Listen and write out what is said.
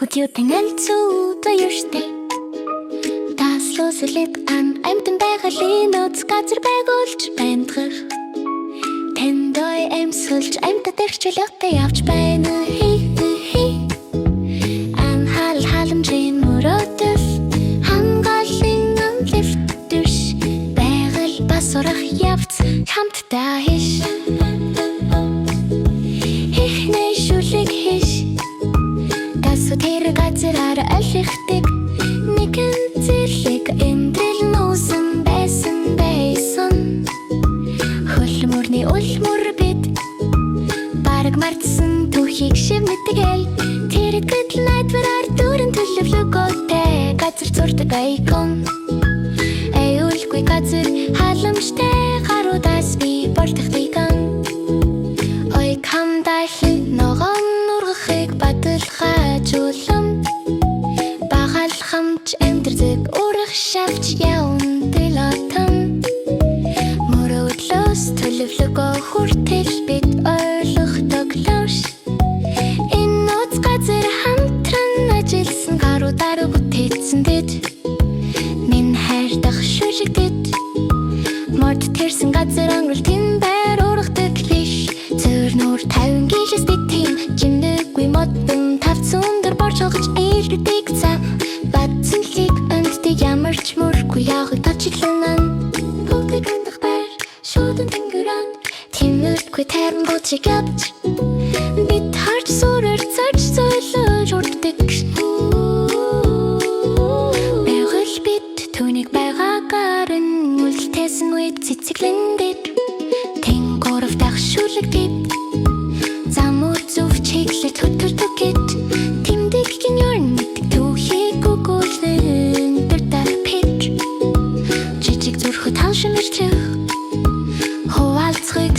Хөдөөтэн алцуудаа юуштэй таслуулсэлэд амтан байгалийн нууц газар байгуулж баймдгах тэндой эмсэлж амтад эрхчлэгтэй явж байна анхаал халамжийн мөрөөдөл хангалын амлифт дүш байгаль бас урах явц хамтдаа хиш ихнээ шүлэг хиш тэр газараар алхдаг нэгэн зэрлэг эндрэл нуусан байсан хөлмөрний улмөр бид бараг мартсан түүхийг шивнэтгэл тэр гэдэл найдвараар дүүрэн төлөвлөгөөтэй газар зурдаг айкон аюулгүй газар халамжтай гаруудаас би болдохтойгон ой камдахи ногоон нургахыг бадлахажуулам багал хамж амьдрдэг урах шавж явн дэлотон мөрөөдлөөс төлөвлөгөө хүртэл бид ойлгохдог лавш энэ нууц газар хамтран ажилласан гаруудаар бүтээсэн дэд минь хайрдах шүлэгдэд морд тэрсэн газар өнгөрл тэм байр урахдаг биш зөр нүр 50 гişэстэй тийм жимнэггүй модон тавцсан өндөр боржогч ээлдэг цам бадсан лиг өндтэй ямарч мөргүй явах тачигланан бүгдийг андах байр шуудан тэнгэрэн тэмэрдгүй тарин бочиг явж бид харж сүрэр царж сойлож урддаг байгаль бид түүнийг байгаагаар нь үлдээсэн үед цэцэглэндэр тэнгоров дах шүлэгдэв замуу зүв чиглэлд хөтөрдөг гэд тэмдэг гиньорн мэддэг түүхийг өгүүлэн дэрдах пич жижиг зүрхөт хаашин ирчих хуваалцахыг